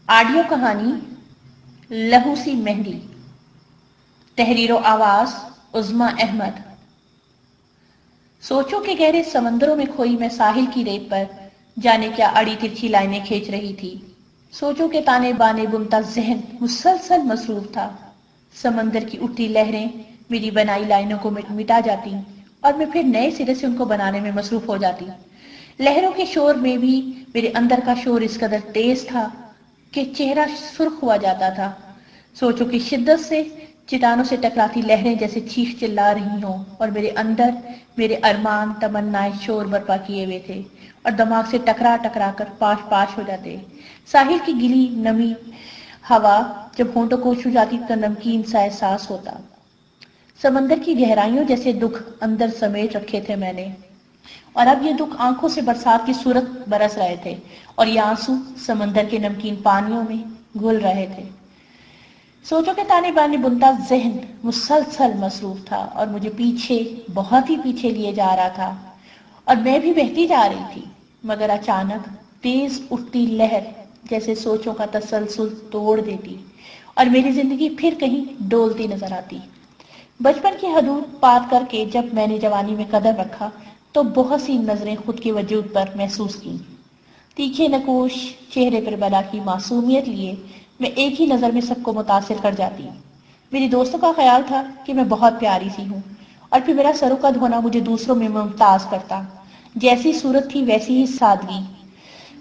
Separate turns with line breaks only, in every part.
Audio کہانی لہو سی مہندی، تحریر و آواز عظمیٰ احمد۔ سوچوں کے گہرے سمندروں میں کھوئی میں ساحل کی ریت پر جانے کیا اڑی ترچھی لائنیں کھینچ رہی تھی۔ سوچوں کے تانے بانے بنتا ذہن مسلسل مصروف تھا۔ سمندر کی اٹھتی لہریں میری بنائی لائنوں کو مٹا جاتی اور میں پھر نئے سرے سے ان کو بنانے میں مصروف ہو جاتی۔ لہروں کے شور میں بھی میرے اندر کا شور اس قدر تیز تھا کہ چہرہ سرخ ہوا جاتا تھا۔ سوچوں کی شدت سے چٹانوں سے ٹکراتی لہریں جیسے چیخ چلا رہی ہوں اور میرے اندر میرے ارمان تمنائیں شور برپا کیے ہوئے تھے اور دماغ سے ٹکرا ٹکرا کر پاش پاش ہو جاتے۔ ساحل کی گلی نمی ہوا جب ہونٹوں کو چھو جاتی تو نمکین سا احساس ہوتا۔ سمندر کی گہرائیوں جیسے دکھ اندر سمیٹ رکھے تھے میں نے، اور اب یہ دکھ آنکھوں سے برسات کی صورت برس رہے تھے اور یہ آنسو سمندر کے نمکین پانیوں میں گھل رہے تھے۔ سوچوں کے تانے بانے بنتا ذہن مسلسل مصروف تھا اور مجھے پیچھے، بہت ہی پیچھے لیے جا رہا تھا اور میں بھی بہتی جا رہی تھی، مگر اچانک تیز اٹھتی لہر جیسے سوچوں کا تسلسل توڑ دیتی اور میری زندگی پھر کہیں ڈولتی نظر آتی۔ بچپن کی حدود پار کر کے جب میں نے جوانی میں قدم رکھا تو بہت سی نظریں خود کے وجود پر محسوس کی۔ تیکھے نکوش چہرے پر بلا کی معصومیت لیے میں ایک ہی نظر میں سب کو متاثر کر جاتی۔ میری دوستوں کا خیال تھا کہ میں بہت پیاری سی ہوں اور پھر میرا سر و قد ہونا مجھے دوسروں میں ممتاز کرتا۔ جیسی صورت تھی ویسی ہی سادگی،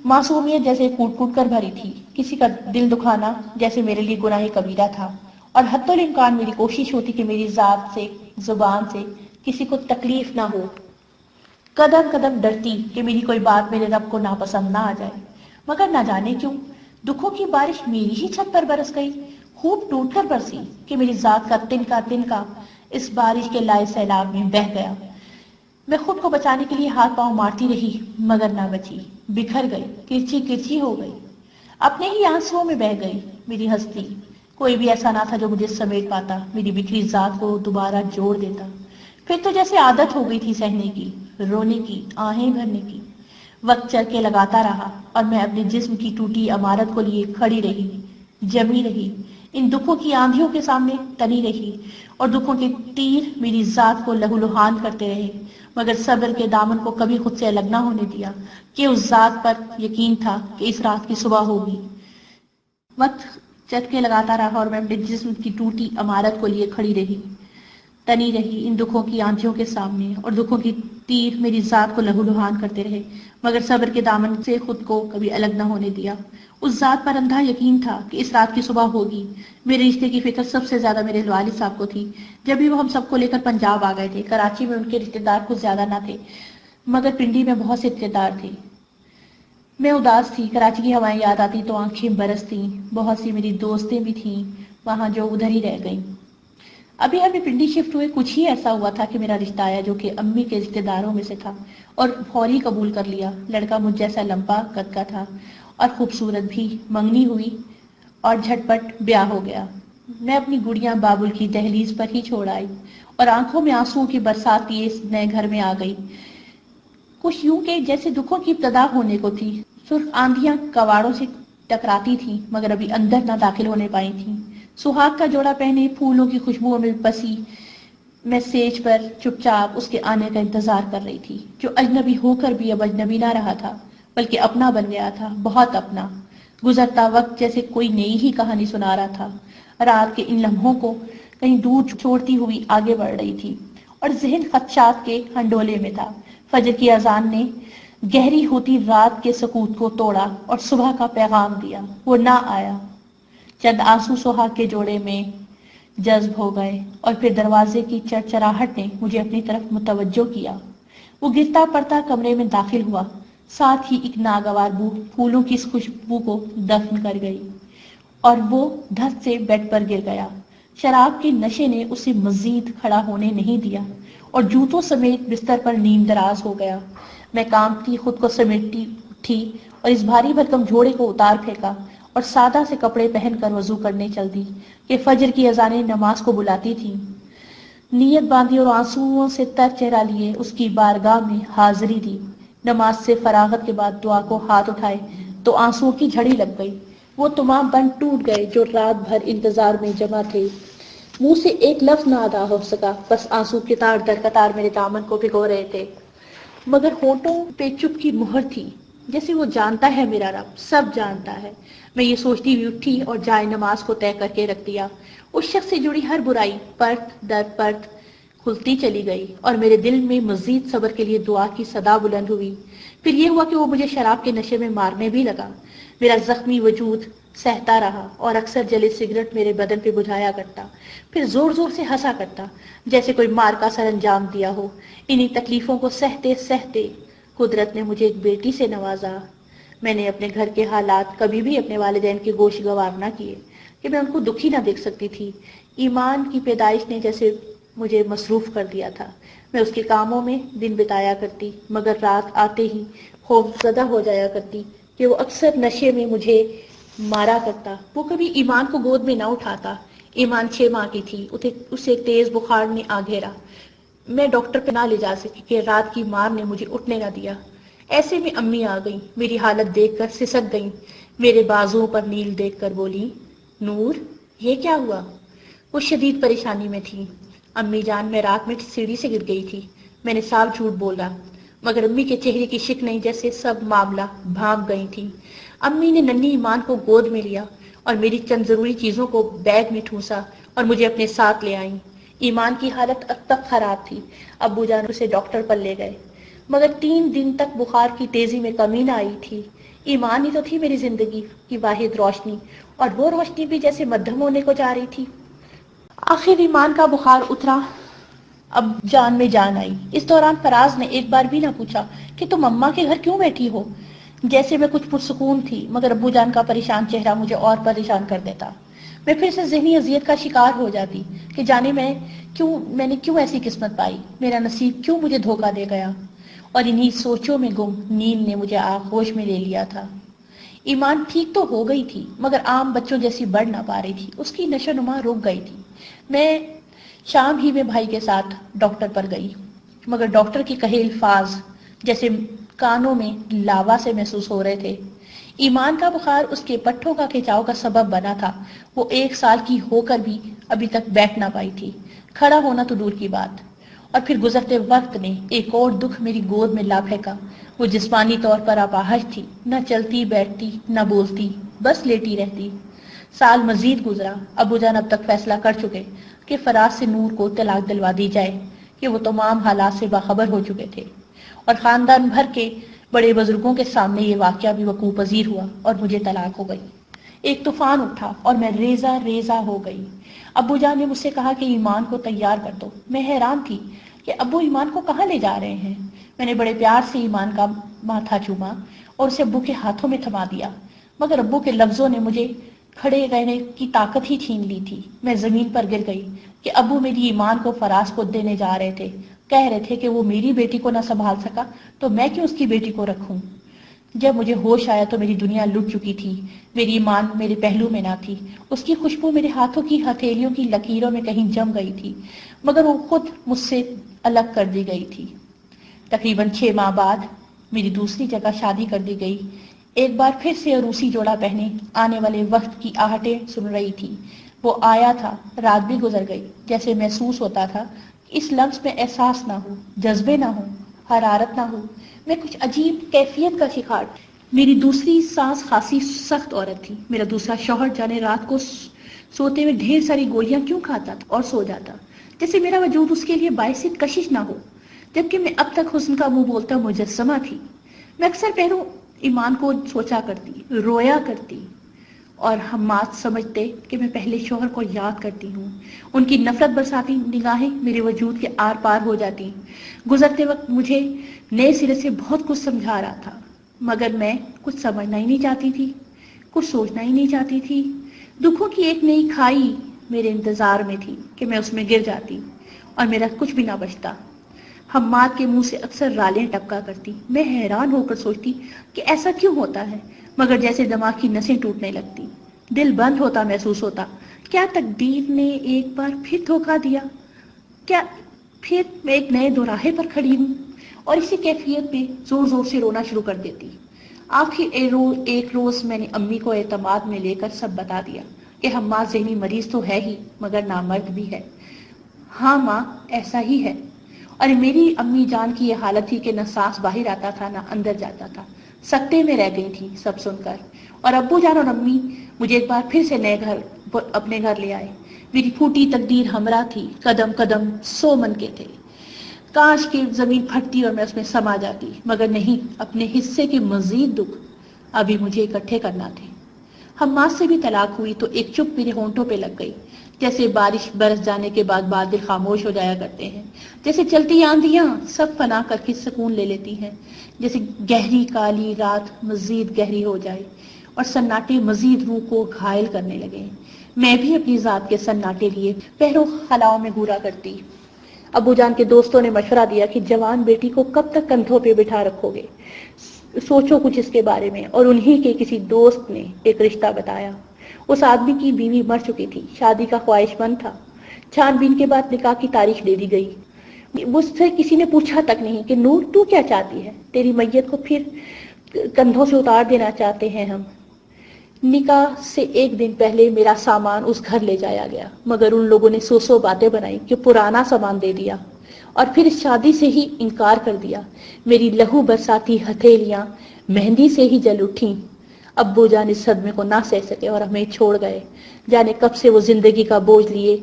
معصومیت جیسے پھوٹ پھوٹ کر بھری تھی۔ کسی کا دل دکھانا جیسے میرے لیے گناہ کبیرہ تھا اور حتی الامکان میری کوشش ہوتی کہ میری ذات سے، زبان سے کسی کو تکلیف نہ ہو۔ قدم قدم ڈرتی کہ میری کوئی بات میرے رب کو ناپسند نہ آ جائے، مگر نہ جانے کیوں دکھوں کی بارش میری ہی چھت پر برس گئی، خوب ٹوٹ کر برسی کہ میری ذات کا تنکا اس بارش کے لائے سیلاب میں بہہ گیا۔ میں خود کو بچانے کے لیے ہاتھ پاؤں مارتی رہی مگر نہ بچی، بکھر گئی، کرچی کرچی ہو گئی، اپنے ہی آنسوؤں میں بہہ گئی میری ہستی۔ کوئی بھی ایسا نہ تھا جو مجھے سمیٹ پاتا، میری بکھری ذات کو دوبارہ جوڑ دیتا۔ پھر تو جیسے عادت ہو گئی تھی سہنے کی، رونے کی، آہیں بھرنے کی۔ وقت چل کے لگاتا رہا اور میں اپنے جسم کی ٹوٹی عمارت کو لیے کھڑی رہی، جمی رہی، ان دکھوں کی آندھیوں کے سامنے تنی رہی اور دکھوں کے تیر میری ذات کو لہو لہان کرتے رہے، مگر صبر کے دامن کو کبھی خود سے الگ نہ ہونے دیا کہ اس ذات پر یقین تھا کہ اس رات کی صبح ہوگی۔ وقت چل کے لگاتا رہا اور میں اپنے جسم کی ٹوٹی عمارت کو لیے کھڑی رہی، تنی رہی ان دکھوں کی آندھیوں کے سامنے اور دکھوں کی تیر میری ذات کو لہو لہان کرتے رہے، مگر صبر کے دامن سے خود کو کبھی الگ نہ ہونے دیا۔ اس ذات پر اندھا یقین تھا کہ اس رات کی صبح ہوگی۔ میرے رشتے کی فکر سب سے زیادہ میرے والد صاحب کو تھی۔ جب بھی وہ ہم سب کو لے کر پنجاب آ گئے تھے، کراچی میں ان کے رشتے دار کچھ زیادہ نہ تھے مگر پنڈی میں بہت سے رشتے دار تھے۔ میں اداس تھی، کراچی کی ہوائیں یاد آتی تو آنکھیں برستی۔ بہت سی میری دوستیں بھی تھیں وہاں جو ادھر ہی رہ گئیں۔ ابھی ہمیں پنڈی شفٹ ہوئے کچھ ہی ایسا ہوا تھا کہ میرا رشتہ آیا جو کہ امی کے رشتے داروں میں سے تھا اور فوری قبول کر لیا۔ لڑکا مجھ جیسا لمبا قد کا تھا اور خوبصورت بھی۔ منگنی ہوئی اور جھٹ پٹ بیاہ ہو گیا۔ میں اپنی گڑیاں بابل کی دہلیز پر ہی چھوڑ آئی اور آنکھوں میں آنسوؤں کی برسات لیے اس نئے گھر میں آ گئی۔ کچھ یوں کہ جیسے دکھوں کی ابتدا ہونے کو تھی۔ سرخ آندھیاں کواڑوں سے ٹکراتی تھیں مگر ابھی اندر نہ داخل ہونے پائی تھیں۔ سہاگ کا جوڑا پہنے، پھولوں کی خوشبوؤں میں بسی، میں سیج پر چپ چاپ اس کے آنے کا انتظار کر رہی تھی، جو اجنبی ہو کر بھی اب اجنبی نہ رہا تھا بلکہ اپنا بن گیا تھا، بہت اپنا۔ گزرتا وقت جیسے کوئی نئی ہی کہانی سنا رہا تھا۔ رات کے ان لمحوں کو کہیں دور چھوڑتی ہوئی آگے بڑھ رہی تھی اور ذہن خدشات کے ہنڈولے میں تھا۔ فجر کی اذان نے گہری ہوتی رات کے سکوت کو توڑا اور صبح کا پیغام دیا۔ وہ نہ آیا۔ چند آنسو سہاگ کے جوڑے میں جذب ہو گئے اور پھر دروازے کی چرچراہٹ نے مجھے اپنی طرف متوجہ کیا۔ وہ گرتا پڑتا کمرے میں داخل ہوا، ساتھ ہی ایک ناگوار بو پھولوں کی اس خوشبو کو دفن کر گئی اور وہ دھت سے بیڈ پر گر گیا۔ شراب کے نشے نے اسے مزید کھڑا ہونے نہیں دیا اور جوتوں سمیت بستر پر نیم دراز ہو گیا۔ میں کانپتی خود کو سمیٹتی اٹھی اور اس بھاری بھرکم جوڑے کو اتار پھینکا اور سادہ سے کپڑے پہن کر وضو کرنے چل دی کہ فجر کی اذانیں نماز کو بلاتی تھیں۔ نیت باندھی اور آنسوؤں سے تر چہرہ لیے اس کی بارگاہ میں حاضری دی۔ نماز سے فراغت کے بعد دعا کو ہاتھ اٹھائے تو آنسوؤں کی جھڑی لگ گئی۔ وہ تمام بند ٹوٹ گئے جو رات بھر انتظار میں جمع تھے. منہ سے ایک لفظ نہ ادا ہو سکا، بس آنسو قطار در قطار میرے دامن کو بھگو رہے تھے، مگر ہونٹوں پہ چپ کی مہر تھی، جیسے وہ جانتا ہے میرا رب سب جانتا ہے. میں یہ سوچتی ہوئی اٹھی اور جائے نماز کو طے کر کے رکھ دیا. اس شخص سے جڑی ہر برائی پرت در پرت کھلتی چلی گئی اور میرے دل میں مزید صبر کے لیے دعا کی صدا بلند ہوئی. پھر یہ ہوا کہ وہ مجھے شراب کے نشے میں مارنے بھی لگا. میرا زخمی وجود سہتا رہا اور اکثر جلے سگریٹ میرے بدن پہ بجھایا کرتا، پھر زور زور سے ہنسا کرتا جیسے کوئی مار کا سر انجام دیا ہو. انہی تکلیفوں کو سہتے سہتے قدرت نے مجھے ایک بیٹی سے نوازا. میں نے اپنے گھر کے حالات کبھی بھی اپنے والدین کے گوش گوار نہ کیے کہ میں ان کو دکھی نہ دیکھ سکتی تھی. ایمان کی پیدائش نے جیسے مجھے مصروف کر دیا تھا. میں اس کے کاموں میں دن بتایا کرتی، مگر رات آتے ہی خوف زدہ ہو جایا کرتی کہ وہ اکثر نشے میں مجھے مارا کرتا. وہ کبھی ایمان کو گود میں نہ اٹھاتا. ایمان 6 ماہ کی تھی، اسے تیز بخار نے آ گھیرا. میں ڈاکٹر پہ نہ لے جا سکی کہ رات کی مار نے مجھے اٹھنے نہ دیا. ایسے میں امی آ گئیں، میری حالت دیکھ کر سسک گئیں، میرے بازوؤں پر نیل دیکھ کر بولی، نور یہ کیا ہوا؟ وہ شدید پریشانی میں تھی. امی جان میں رات میں سیڑھی سے گر گئی تھی. میں نے صاف جھوٹ بولا، مگر امی کے چہرے کی شک نہیں جیسے سب معاملہ بھانپ گئی تھی. امی نے ننھی ایمان کو گود میں لیا اور میری چند ضروری چیزوں کو بیگ میں ٹھونسا اور مجھے اپنے ساتھ لے آئیں. ایمان کی حالت اب تک خراب تھی. ابو جان اسے ڈاکٹر پر لے گئے، مگر 3 دن تک بخار کی تیزی میں کمی نہ آئی تھی. ایمان ہی تو تھی میری زندگی کی واحد روشنی، اور وہ روشنی بھی جیسے مدھم ہونے کو جا رہی تھی. آخر ایمان کا بخار اترا، اب جان میں جان آئی. اس دوران فراز نے ایک بار بھی نہ پوچھا کہ تم اماں کے گھر کیوں بیٹھی ہو. جیسے میں کچھ پرسکون تھی، مگر ابو جان کا پریشان چہرہ مجھے اور پریشان کر دیتا. میں پھر سے ذہنی اذیت کا شکار ہو جاتی کہ جانے میں نے کیوں ایسی قسمت پائی، میرا نصیب کیوں مجھے دھوکہ دے گیا. اور انہی سوچوں میں گم نیند نے مجھے آغوش میں لے لیا تھا. ایمان ٹھیک تو ہو گئی تھی، مگر عام بچوں جیسی بڑھ نہ پا رہی تھی. اس کی نشو نما رک گئی تھی. میں شام ہی میں بھائی کے ساتھ ڈاکٹر پر گئی، مگر ڈاکٹر کے کہے الفاظ جیسے کانوں میں لاوا سے محسوس ہو رہے تھے. ایمان کا بخار اس کے پٹھوں کا کھچاؤ کا سبب بنا تھا. وہ 1 سال کی ہو کر بھی ابھی تک بیٹھ نہ پائی تھی، کھڑا ہونا تو دور کی بات. اور پھر گزرتے وقت نے ایک اور دکھ میری گود میں لا پھینکا. وہ جسمانی طور پر اپاہج تھی، نہ چلتی بیٹھتی نہ بولتی، بس لیٹی رہتی. سال مزید گزرا. ابو جان اب تک فیصلہ کر چکے کہ فراز سے نور کو طلاق دلوا دی جائے، کہ وہ تمام حالات سے باخبر ہو چکے تھے، اور خاندان بھر کے بڑے بزرگوں کے سامنے یہ واقعہ بھی وقوع پذیر ہوا اور مجھے طلاق ہو گئی. ایک طوفان اٹھا اور میں ریزہ ریزہ ہو گئی. ابو جان نے مجھ سے کہا کہ ایمان کو تیار کر دو. میں حیران تھی کہ ابو ایمان کو کہاں لے جا رہے ہیں. میں نے بڑے پیار سے ایمان کا ماتھا چوما اور اسے ابو کے ہاتھوں میں تھما دیا، مگر ابو کے لفظوں نے مجھے کھڑے رہنے کی طاقت ہی چھین لی تھی. میں زمین پر گر گئی کہ ابو میری ایمان کو فراز کو دینے جا رہے تھے. کہہ رہے تھے کہ وہ میری بیٹی کو نہ سنبھال سکا تو میں کیوں اس کی بیٹی کو رکھوں. جب مجھے ہوش آیا تو میری دنیا لٹ چکی تھی. میری ایمان میرے پہلو میں نہ تھی. اس کی خوشبو میرے ہاتھوں کی ہتھیلیوں کی لکیروں میں کہیں جم گئی تھی، مگر وہ خود مجھ سے الگ کر دی گئی تھی. تقریباً 6 ماہ بعد میری دوسری جگہ شادی کر دی گئی. ایک بار پھر سے عروسی جوڑا پہنے آنے والے وقت کی آہٹیں سن رہی تھی. وہ آیا تھا، رات بھی گزر گئی. جیسے محسوس ہوتا تھا کہ اس لفظ میں احساس نہ ہو، جذبے نہ ہو، حرارت نہ ہو. میں کچھ عجیب کیفیت کا شکار. میری دوسری ساس خاصی سخت عورت تھی. میرا دوسرا شوہر جانے رات کو سوتے میں ڈھیر ساری گولیاں کیوں کھاتا تھا اور سو جاتا، جیسے میرا وجود اس کے لیے باعث کشش نہ ہو، جبکہ میں اب تک حسن کا منہ بولتا مجسمہ تھی. میں اکثر پہلو ایمان کو سوچا کرتی، رویا کرتی، اور حماد سمجھتے کہ میں پہلے شوہر کو یاد کرتی ہوں. ان کی نفرت برساتی نگاہیں میرے وجود کے آر پار ہو جاتی. گزرتے وقت مجھے نئے سرے سے بہت کچھ سمجھا رہا تھا، مگر میں کچھ سمجھنا ہی نہیں چاہتی تھی، کچھ سوچنا ہی نہیں چاہتی تھی. دکھوں کی ایک نئی کھائی میرے انتظار میں تھی کہ میں اس میں گر جاتی اور میرا کچھ بھی نہ بچتا. حماد کے منہ سے اکثر رالیں ٹپکا کرتی. میں حیران ہو کر سوچتی کہ ایسا کیوں ہوتا ہے، مگر جیسے دماغ کی نسیں ٹوٹنے لگتی، دل بند ہوتا محسوس ہوتا. کیا تقدیر نے ایک بار پھر دھوکہ دیا؟ کیا پھر میں ایک نئے دوراہے پر کھڑی ہوں؟ اور اسی کیفیت میں زور زور سے رونا شروع کر دیتی. آخر ایک روز میں نے امی کو اعتماد میں لے کر سب بتا دیا کہ حماد ذہنی مریض تو ہے ہی مگر نامرد بھی ہے۔ ہاں ماں، ایسا ہی ہے۔ اور میری امی جان کی یہ حالت تھی کہ نہ سانس باہر آتا تھا نہ اندر جاتا تھا۔ سکتے میں رہ گئی تھی سب سن کر۔ اور ابو جان اور امی مجھے ایک بار پھر سے اپنے گھر لے آئے۔ میری پھوٹی تقدیر ہمراہ تھی، قدم قدم سو من کے تھے۔ کاش کی زمین پھٹتی اور میں اس میں سما جاتی، مگر نہیں، اپنے حصے کے مزید دکھ ابھی مجھے اکٹھے کرنا تھے۔ حماد سے بھی طلاق ہوئی تو ایک چپ میرے ہونٹوں پہ لگ گئی، جیسے بارش برس جانے کے بعد بادل خاموش ہو جایا کرتے ہیں، جیسے چلتی آندیاں سب فنا کر کے سکون لے لیتی ہیں، جیسے گہری کالی رات مزید گہری ہو جائے اور سناٹے مزید روح کو گھائل کرنے لگے۔ میں بھی اپنی ذات کے سناٹے لیے پہروں خلاؤں میں گھورا کرتی۔ ابو جان کے دوستوں نے مشورہ دیا کہ جوان بیٹی کو کب تک کندھوں پہ بٹھا رکھو گے، سوچو کچھ اس کے بارے میں۔ اور انہی کے کسی دوست نے ایک رشتہ بتایا۔ اس آدمی کی بیوی مر چکی تھی، شادی کا خواہش مند تھا۔ چھان بین کے بعد نکاح کی تاریخ دے دی گئی۔ مجھ سے کسی نے پوچھا تک نہیں کہ نور تو کیا چاہتی ہے، تیری میت کو پھر کندھوں سے اتار دینا چاہتے ہیں ہم۔ نکاح سے ایک دن پہلے میرا سامان اس گھر لے جایا گیا، مگر ان لوگوں نے سو باتیں بنائی کہ پرانا سامان دے دیا اور پھر اس شادی سے ہی انکار کر دیا۔ میری لہو برساتی ہتھیلیاں مہندی سے ہی جل اٹھیں۔ ابو جان اس صدمے کو نہ سہ سکے اور ہمیں چھوڑ گئے۔ جانے کب سے وہ زندگی کا بوجھ لیے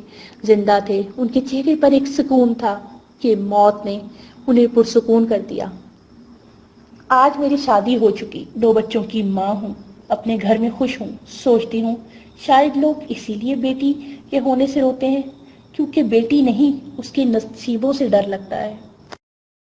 زندہ تھے۔ ان کے چہرے پر ایک سکون تھا کہ موت نے انہیں پرسکون کر دیا۔ آج میری شادی ہو چکی، 2 بچوں کی ماں ہوں، اپنے گھر میں خوش ہوں۔ سوچتی ہوں شاید لوگ اسی لیے بیٹی کے ہونے سے روتے ہیں، کیونکہ بیٹی نہیں، اس کے نصیبوں سے ڈر لگتا ہے۔